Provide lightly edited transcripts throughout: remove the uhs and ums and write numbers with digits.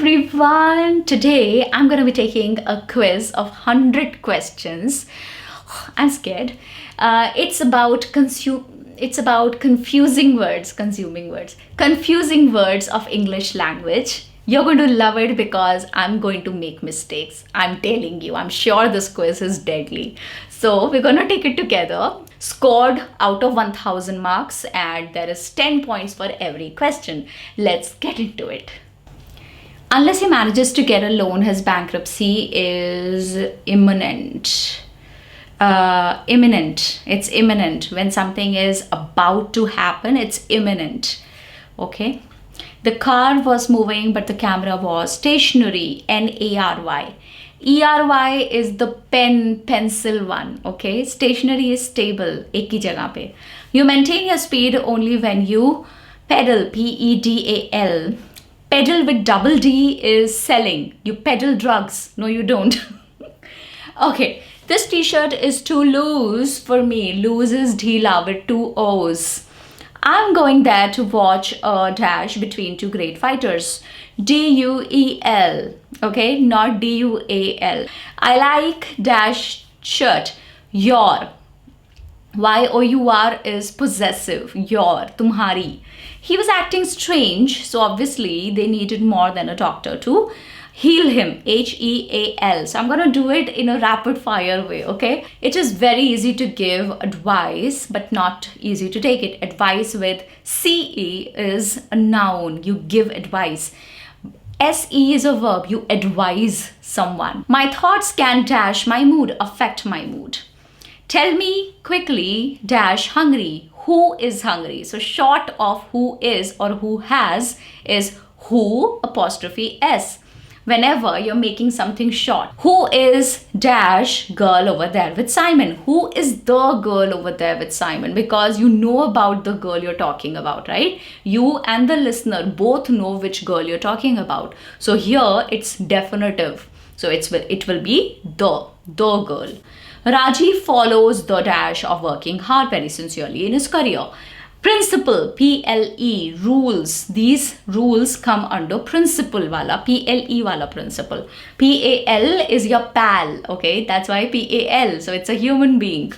everyone. Today I'm going to be taking a quiz of 100 questions. I'm scared. It's about confusing words of English language. You're going to love it because I'm going to make mistakes. I'm telling you, I'm sure this quiz is deadly. So we're going to take it together. Scored out of 1000 marks, and there is 10 points for every question. Let's get into it. Unless he manages to get a loan, his bankruptcy is imminent. It's imminent. When something is about to happen, it's imminent. Okay. The car was moving, but the camera was stationary. Nary. ERY is the pencil one. Okay. Stationary is stable. Ek hi jagah pe. You maintain your speed only when you pedal. PEDAL. Pedal with double D is selling. You peddle drugs. No, you don't. Okay. This t-shirt is too loose for me. Loose is dhila with two O's. I'm going there to watch a dash between two great fighters. DUEL. Okay, not DUAL. I like dash shirt. Your. YOUR is possessive. Your. Tumhari. He was acting strange, so obviously they needed more than a doctor to heal him. HEAL. So I'm going to do it in a rapid fire way, okay? It is very easy to give advice, but not easy to take it. Advice with CE is a noun. You give advice. SE is a verb. You advise someone. My thoughts can dash my mood, affect my mood. Tell me quickly, dash hungry. Who is hungry? So short of who is or who has is who apostrophe S. Whenever you're making something short. Who is dash girl over there with Simon? Who is the girl over there with Simon? Because you know about the girl you're talking about, right? You and the listener both know which girl you're talking about. So here it's definitive. So it will be the girl. Rajiv follows the dash of working hard very sincerely in his career. Principle, PLE, rules. These rules come under principle wala, PLE wala principle. PAL is your pal, okay? That's why PAL, so it's a human being.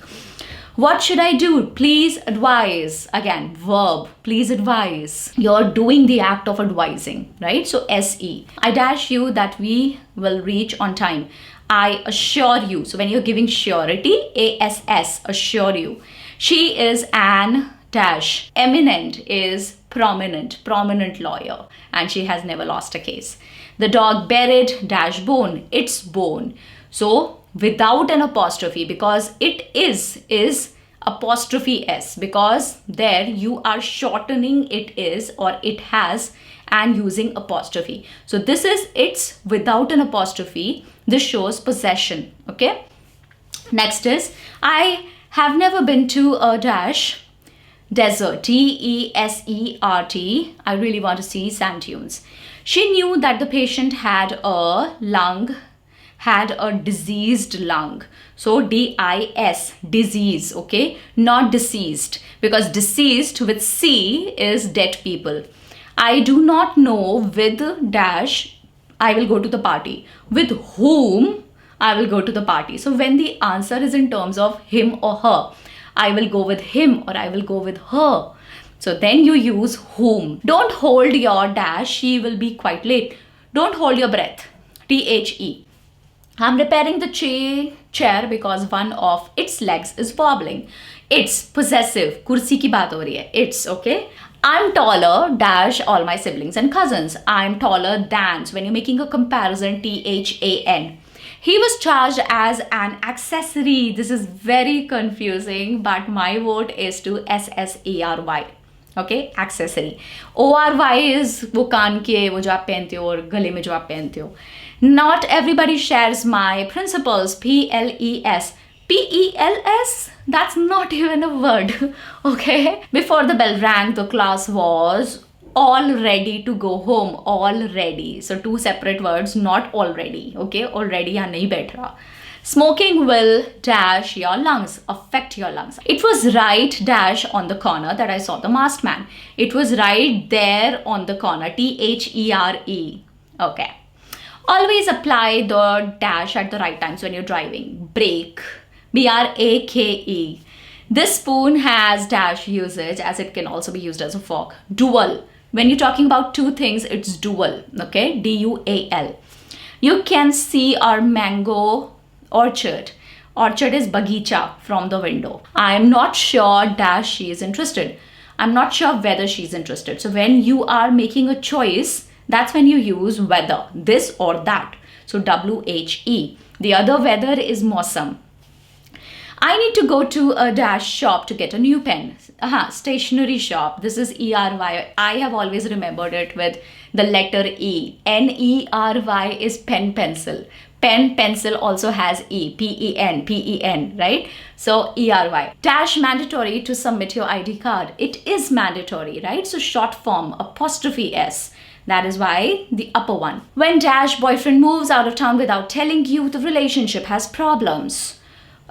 What should I do? Please advise. Again, verb, please advise. You're doing the act of advising, right? So SE. I dash you that we will reach on time. I assure you. So when you're giving surety, ASS, assure you. She is an dash. Eminent is prominent lawyer, and she has never lost a case. The dog buried dash bone, its bone. So without an apostrophe, because it is apostrophe S, because there you are shortening it is or it has and using apostrophe. So this is its without an apostrophe. This shows possession. Okay. Next is I have never been to a dash desert. DESERT. I really want to see sand dunes. She knew that the patient had a diseased lung. So DIS, disease, okay? Not deceased, because deceased with C is dead people. I do not know with dash, I will go to the party. With whom I will go to the party. So when the answer is in terms of him or her, I will go with him or I will go with her. So then you use whom. Don't hold your dash. She will be quite late. Don't hold your breath. THE. I'm repairing the chair because one of its legs is wobbling. It's possessive. Kursi ki baat ho rahi hai. It's okay. I'm taller dash all my siblings and cousins. I'm taller than. So when you're making a comparison, THAN. He was charged as an accessory. This is very confusing, but my vote is to SSARY. Okay, accessory. ORY is वो कान के वो जो आप पहनते हो और गले में जो आप पहनते हो. Not everybody shares my principles. PLES. PELS? That's not even a word. Okay. Before the bell rang, the class was all ready to go home. Already. So two separate words, not already. Okay. Already यहाँ नहीं बैठ रहा. Smoking will dash your lungs, affect your lungs. It was right dash on the corner that I saw the masked man. It was right there on the corner. THERE. Okay. Always apply the dash at the right times when you're driving. Brake. BRAKE. This spoon has dash usage as it can also be used as a fork. Dual. When you're talking about two things, it's dual. Okay. DUAL. You can see our mango orchard. Orchard is bagicha from the window. I'm not sure dash she is interested. I'm not sure whether she's interested. So when you are making a choice, that's when you use whether, this or that. So WHE. The other weather is Mosam. I need to go to a dash shop to get a new pen. Stationery shop. This is ERY. I have always remembered it with the letter E. NERY is pen pencil. Pen pencil also has E. PEN, right? So ERY. Dash mandatory to submit your ID card. It is mandatory, right? So short form apostrophe S. That is why the upper one. When dash boyfriend moves out of town without telling you, the relationship has problems.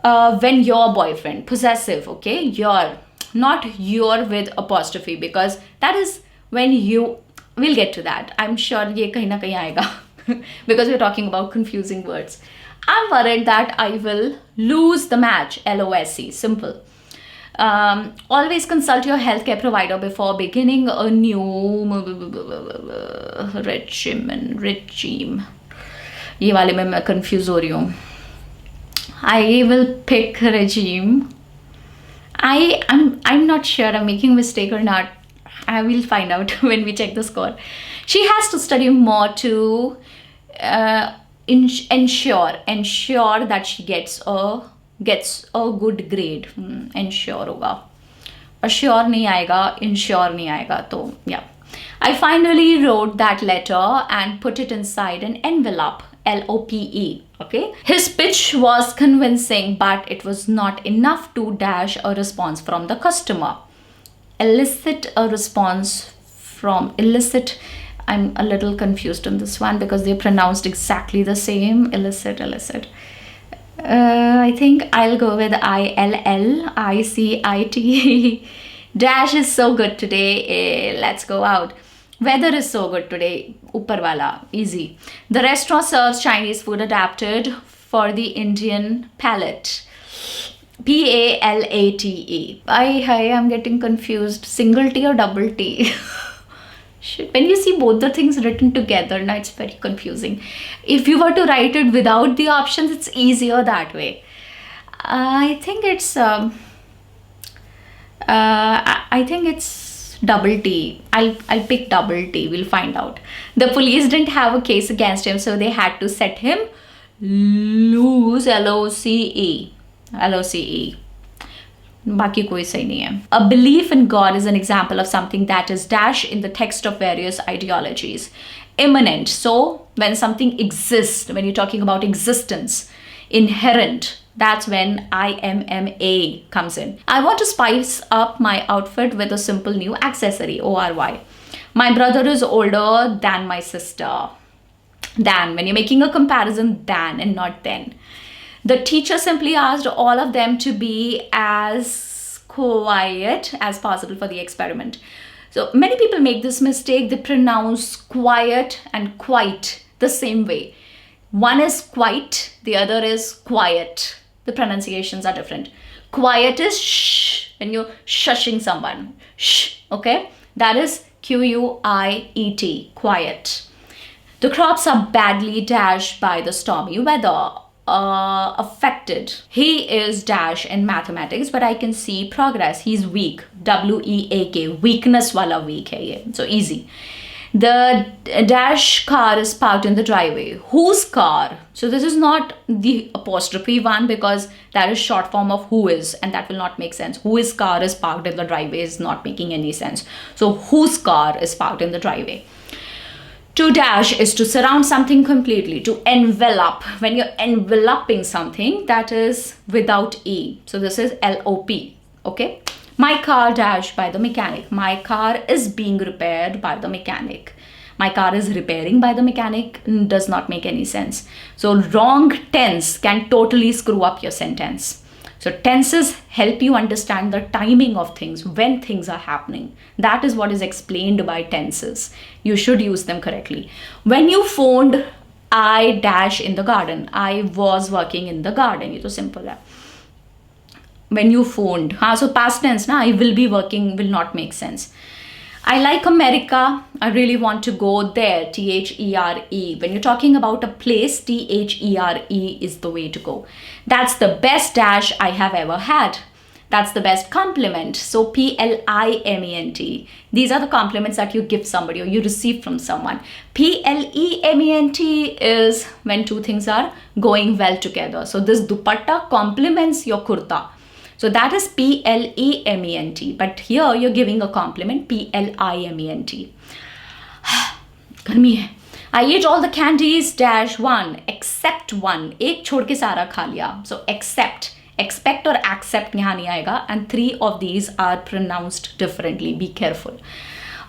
When your boyfriend, possessive, okay? Your, not your with apostrophe, because that is when you, we'll get to that. I'm sure ye kahin na kahin aayega because we're talking about confusing words. I'm worried that I will lose the match, LOSE, simple. Always consult your healthcare provider before beginning a new regime. ये वाले में मैं confuse हो रही हूँ. I will pick regime. I'm not sure I'm making a mistake or not. I will find out when we check the score. She has to study more to ensure that she gets a good grade. Ensure होगा. Assure नहीं आएगा, ensure नहीं आएगा. तो yeah. I finally wrote that letter and put it inside an envelope. LOPE. Okay. His pitch was convincing, but it was not enough to dash a response from the customer. Elicit a response from illicit. I'm a little confused on this one because they're pronounced exactly the same. Illicit. I think I'll go with ILLICIT. Dash is so good today. Let's go out. Weather is so good today. Upar wala, easy. The restaurant serves Chinese food adapted for the Indian palate. PALATE. I'm getting confused. Single T or double T? Shit. When you see both the things written together, now it's very confusing. If you were to write it without the options, it's easier that way. I think it's double T. I'll pick double T. We'll find out. The police didn't have a case against him, so they had to set him loose. LOCE. बाकी कोई सही नहीं है. A belief in God is an example of something that is dash in the text of various ideologies. Immanent. So when something exists, when you're talking about existence, inherent, that's when IMMA comes in. I want to spice up my outfit with a simple new accessory, ORY. My brother is older than my sister. Than, when you're making a comparison, than and not then. The teacher simply asked all of them to be as quiet as possible for the experiment. So many people make this mistake. They pronounce quiet and quite the same way. One is quite, the other is quiet. The pronunciations are different. Quiet is shh, when you're shushing someone. Shh, okay? That is QUIET, quiet. The crops are badly dashed by the stormy weather. Affected. He is dash in mathematics, but I can see progress. He's weak. WEAK. Weakness wala weak hai ye. So easy. The dash car is parked in the driveway. Whose car? So this is not the apostrophe one because that is short form of who is, and that will not make sense. Whose car is parked in the driveway is not making any sense. So whose car is parked in the driveway? To dash is to surround something completely, to envelop. When you're enveloping something, that is without E. So this is LOP, okay? My car dashed by the mechanic. My car is being repaired by the mechanic. My car is repairing by the mechanic does not make any sense. So wrong tense can totally screw up your sentence. So tenses help you understand the timing of things, when things are happening. That is what is explained by tenses. You should use them correctly. When you phoned, I dash in the garden. I was working in the garden. It was simple. When you phoned, so past tense, I will be working will not make sense. I like America. I really want to go there. THERE. When you're talking about a place, THERE is the way to go. That's the best dash I have ever had. That's the best compliment. So PLIMENT. These are the compliments that you give somebody or you receive from someone. PLEMENT is when two things are going well together. So this dupatta compliments your kurta. So that is PLEMENT. But here you're giving a compliment, PLIMENT. गर्मी है. I ate all the candies dash one except one. एक छोड़ के सारा खा लिया. So except, expect or accept यहाँ नहीं आएगा. And 3 of these are pronounced differently. Be careful.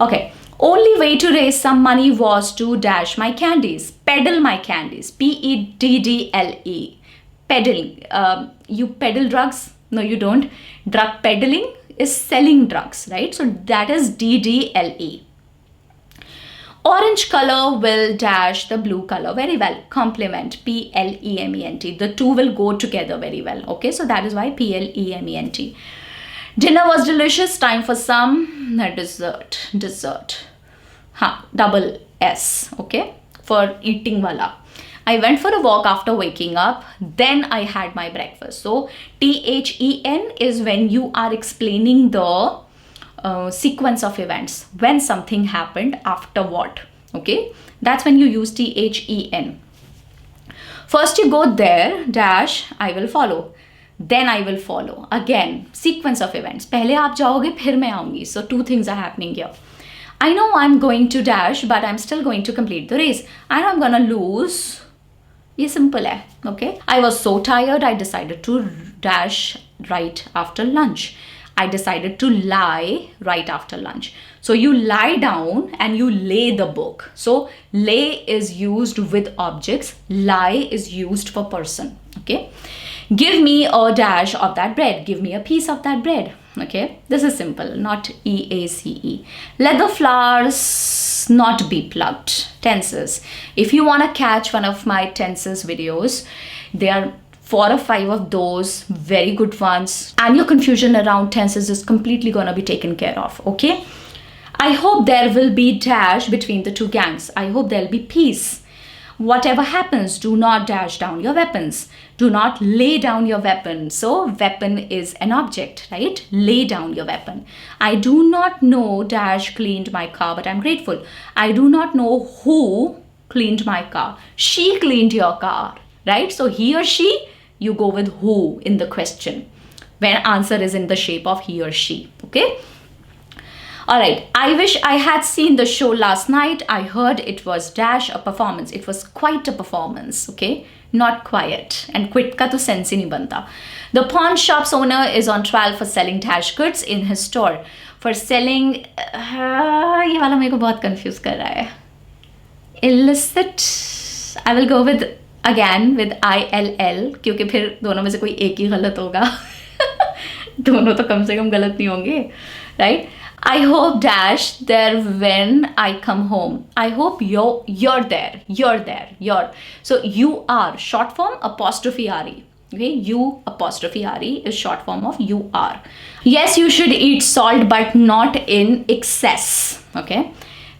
Okay. Only way to raise some money was to dash my candies. Peddle my candies. PEDDLE. Peddling. You peddle drugs? No, you don't. Drug peddling is selling drugs, right? So that is DDLE. Orange color will dash the blue color very well. Complement, PLEMENT. The two will go together very well. Okay, so that is why PLEMENT. Dinner was delicious. Time for some dessert. Dessert. Double S. Okay, for eating wala. I went for a walk after waking up. Then I had my breakfast. So THEN is when you are explaining the sequence of events. When something happened after what. Okay. That's when you use THEN. First you go there. Dash. I will follow. Then I will follow. Again. Sequence of events. पहले आप जाओगे फिर मैं आऊँगी. So 2 things are happening here. I know I'm going to dash, but I'm still going to complete the race. I know I'm gonna lose. ये simple है, okay? I was so tired, I decided to dash right after lunch. I decided to lie right after lunch. So you lie down and you lay the book. So lay is used with objects. Lie is used for person, okay? Give me a dash of that bread. Give me a piece of that bread. Okay, this is simple, not EACE. Let the flowers not be plucked. Tenses. If you want to catch one of my tenses videos, there are 4 or 5 of those very good ones. And your confusion around tenses is completely going to be taken care of. Okay. I hope there will be dash between the 2 gangs. I hope there will be peace. Whatever happens, do not dash down your weapons. Do not lay down your weapon. So weapon is an object, right? Lay down your weapon. I do not know dash cleaned my car, but I'm grateful. I do not know who cleaned my car. She cleaned your car, right? So he or she, you go with who in the question when answer is in the shape of he or she, okay? All right, I wish I had seen the show last night. I heard it was dash a performance. It was quite a performance, okay? Not quiet. And quit ka to sense hi nahi banta. The pawn shop's owner is on trial for selling dash goods in his store. For selling, ये वाला मेरे को बहुत confuse कर रहा है. Illicit. I will go with again with ILL क्योंकि फिर दोनों में से कोई एक ही गलत होगा. दोनों तो कम से कम गलत नहीं होंगे, right? I hope dash there when I come home. I hope you're there. You're there. You're. So you are short form apostrophe RE. Okay, you apostrophe RE is short form of you are. Yes, you should eat salt, but not in excess. Okay.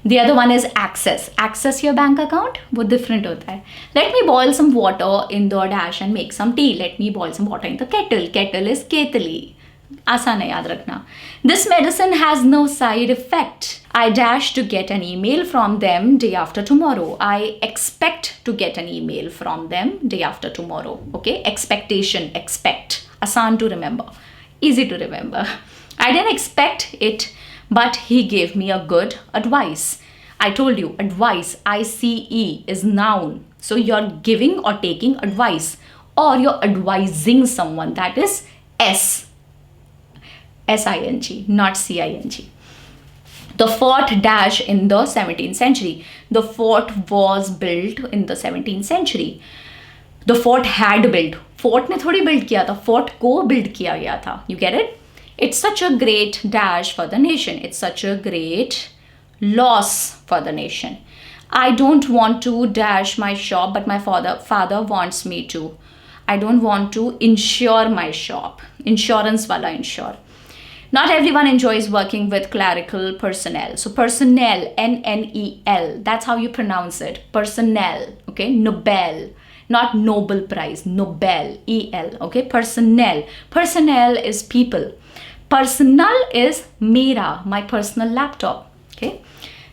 The other one is access. Access your bank account. वो different होता है. Let me boil some water in the dash and make some tea. Let me boil some water in the kettle. Kettle is ketli. आसान है याद रखना. This medicine has no side effect. I dash to get an email from them day after tomorrow. I expect to get an email from them day after tomorrow. Okay, expectation, expect. Asan to remember, easy to remember. I didn't expect it, but he gave me a good advice. I told you, advice, ICE is noun. So you're giving or taking advice, or you're advising someone. That is SING, not CING. The fort dash in the 17th century. The fort was built in the 17th century. The fort had built. Fort ने थोड़ी build किया था, fort को build किया गया था. You get it? It's such a great dash for the nation. It's such a great loss for the nation. I don't want to dash my shop, but my father wants me to. I don't want to insure my shop. Insurance wala insure. Not everyone enjoys working with clerical personnel. So personnel, N-N-E-L, that's how you pronounce it. Personnel, okay? Nobel, not Nobel Prize, Nobel, E-L, okay? Personnel. Personnel is people. Personal is mera, my personal laptop, okay?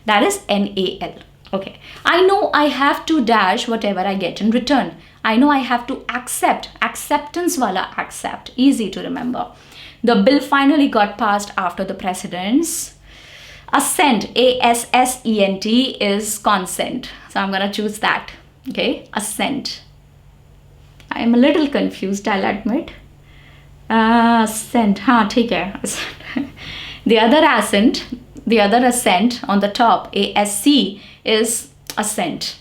That is N-A-L, okay? I know I have to dash whatever I get in return. I know I have to accept. Acceptance wala accept. Easy to remember. The bill finally got passed after the president's assent. A-S-S-E-N-T is consent. So I'm going to choose that. Okay. Assent. I'm a little confused, I'll admit. Assent. Haan, theek hai. The other assent on the top, A-S-C, is assent.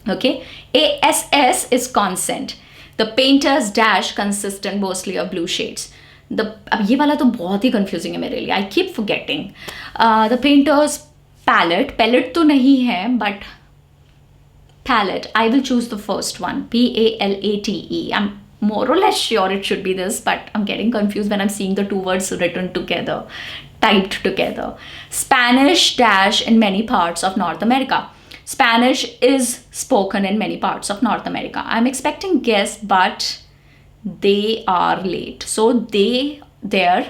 Okay. A-S-S is consent. The painter's dash consisted mostly of blue shades. अब ये वाला तो बहुत ही confusing है मेरे लिए. I keep forgetting. The painter's palette तो नहीं है, but palette. I will choose the first one. P-A-L-A-T-E. I'm more or less sure it should be this, but I'm getting confused when I'm seeing the two words written together, typed together. Spanish dash in many parts of North America. Spanish is spoken in many parts of North America. I'm expecting guests, but they are late. So they are,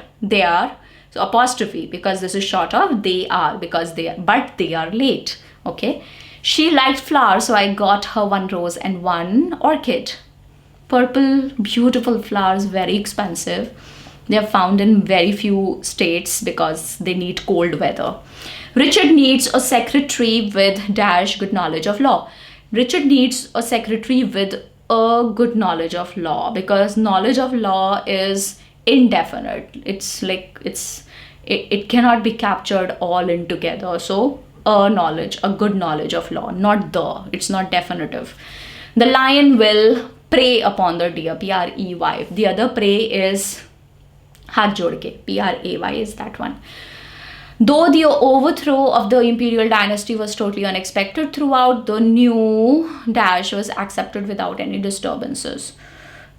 so apostrophe, because this is short of they are, because they are, but they are late. Okay. She liked flowers, so I got her one rose and one orchid. Purple, beautiful flowers, very expensive. They are found in very few states because they need cold weather. Richard needs a secretary with dash good knowledge of law. Richard needs a secretary with a good knowledge of law, because knowledge of law is indefinite. It's like it cannot be captured all in together. So a good knowledge of law, it's not definitive. The lion will prey upon the deer, P-R-E-Y. The other prey is haath jod ke, P-R-A-Y is that one. Though the overthrow of the imperial dynasty was totally unexpected, throughout the new dash was accepted without any disturbances.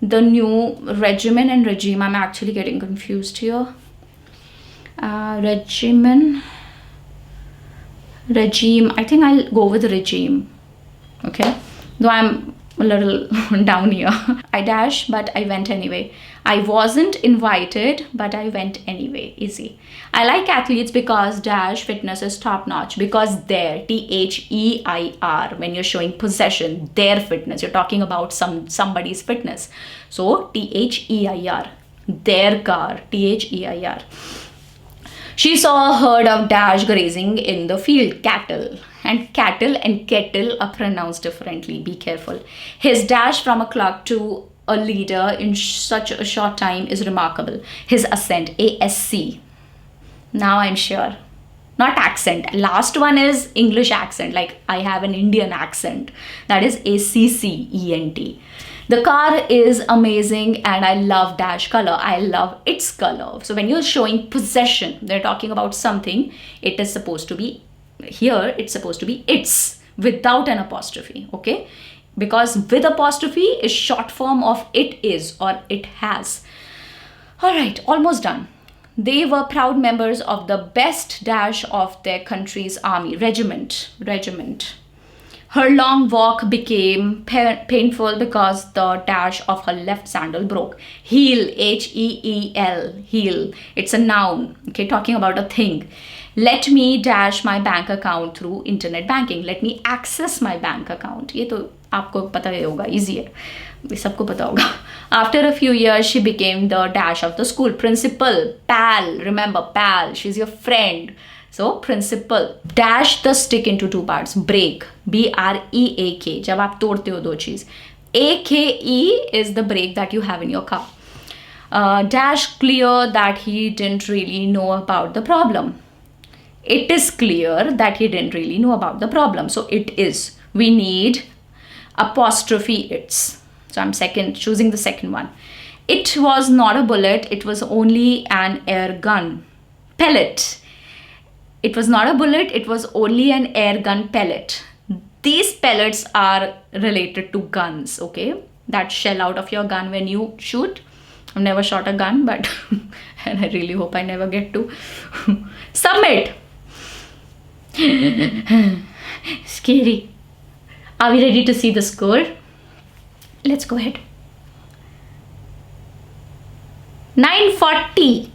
The new regimen and regime, I'm actually getting confused here. Regime, I think I'll go with regime. Okay, though I'm a little down here. I dash, but I went anyway. I wasn't invited, but I went anyway. Easy. I like athletes because dash fitness is top notch, because their, T-H-E-I-R, when you're showing possession, their fitness, you're talking about somebody's fitness. So T-H-E-I-R, their car, T-H-E-I-R. She saw a herd of dash grazing in the field, cattle. And cattle and kettle are pronounced differently. Be careful. His dash from a clerk to a leader in such a short time is remarkable. His ascent, A-S-C. Now I'm sure. Not accent. Last one is English accent. Like I have an Indian accent. That is A-C-C-E-N-T. The car is amazing and I love dash color. I love its color. So when you're showing possession, they're talking about something, it is supposed to be, here it's supposed to be its without an apostrophe. Okay. Because with apostrophe is short form of it is or it has. All right, almost done. They were proud members of the best dash of their country's army, regiment. Her long walk became painful because the dash of her left sandal broke. Heel, H-E-E-L, heel. It's a noun, okay, talking about a thing. Let me dash my bank account through internet banking. Let me access my bank account. ये तो आपको पता ही होगा, easy है, ये सबको पता होगा. After a few years, she became the dash of the school. Principal, pal, remember pal, she's your friend. So principal. Dash the stick into two parts. Break, B-R-E-A-K. जब आप तोड़ते हो दो चीज. A-K-E is the brake that you have in your car. Dash clear that he didn't really know about the problem. It is clear that he didn't really know about the problem. So it is. We need apostrophe its. So I'm choosing the second one. It was not a bullet, it was only an air gun. Pellet. It was not a bullet, it was only an air gun pellet. These pellets are related to guns, okay? That shell out of your gun when you shoot. I've never shot a gun, but and I really hope I never get to. Submit. Scary. Are we ready to see the score? Let's go ahead. 940.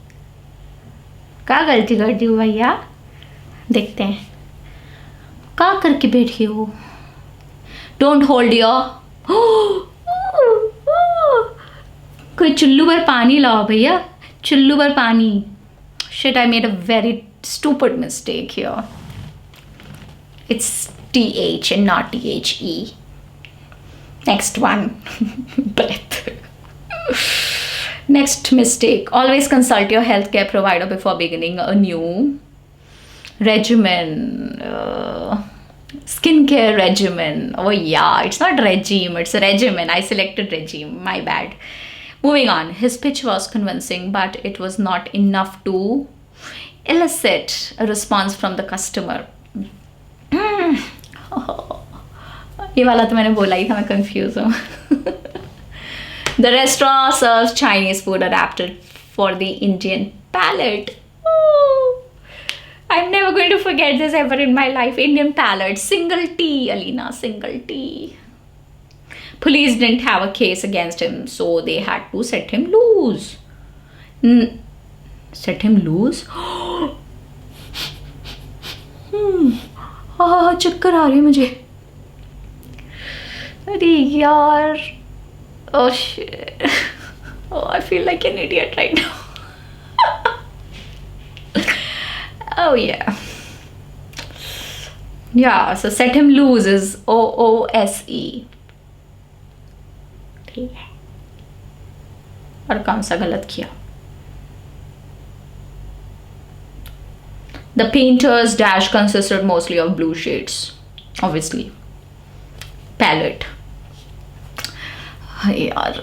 क्या गलती कर दी हो भैया? देखते हैं क्या करके बैठी हो. Don't hold your. कोई चुल्लू भर पानी लाओ भैया, चुल्लू भर पानी. Shit, I made a very stupid mistake here. It's TH and not THE. Next one. Breath. Next mistake. Always consult your healthcare provider before beginning a new regimen. Skincare regimen. Oh yeah, it's not regime, it's a regimen. I selected regime, my bad. Moving on. His pitch was convincing, but it was not enough to elicit a response from the customer. ये वाला तो मैंने बोला ही था, मैं confused हूँ. The restaurant serves Chinese food adapted for the Indian palate. Oh, I'm never going to forget this ever in my life. Indian palate. Single T, Alina. Single T. Police didn't have a case against him, so they had to set him loose. Set him loose? चक्कर आ रही है मुझे. अरे यार. Oh shit. Oh, I feel like an idiot right now. Oh yeah. Yeah, so set him loose is OOSE. ठीक है. और कौन सा गलत किया? The painter's dash consisted mostly of blue shades. Obviously. Palette. यार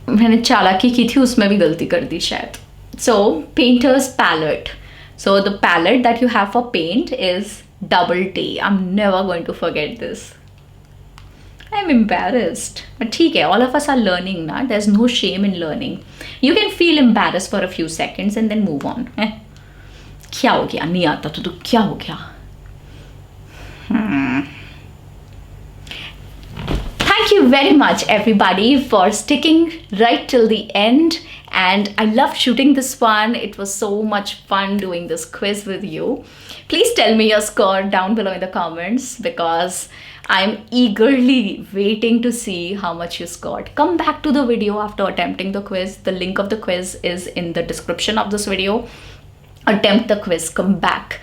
मैंने चालाकी की थी, उसमें भी गलती कर दी शायद. So painter's palette. So the palette that you have for paint is double T. I'm never going to forget this. I'm embarrassed. But ठीक है, all of us are learning ना. There's no shame in learning. You can feel embarrassed for a few seconds and then move on. क्या हो गया? नहीं आता तो क्या हो गया? Thank you very much everybody for sticking right till the end, and I love shooting this one. It was so much fun doing this quiz with you. Please tell me your score down below in the comments, because I'm eagerly waiting to see how much you scored. Come back to the video after attempting the quiz. The link of the quiz is in the description of this video. Attempt the quiz, come back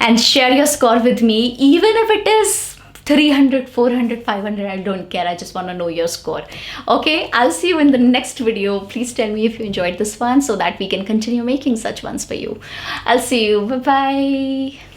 and share your score with me, even if it is 300, 400, 500, I don't care. I just want to know your score. Okay, I'll see you in the next video. Please tell me if you enjoyed this one so that we can continue making such ones for you. I'll see you. Bye bye.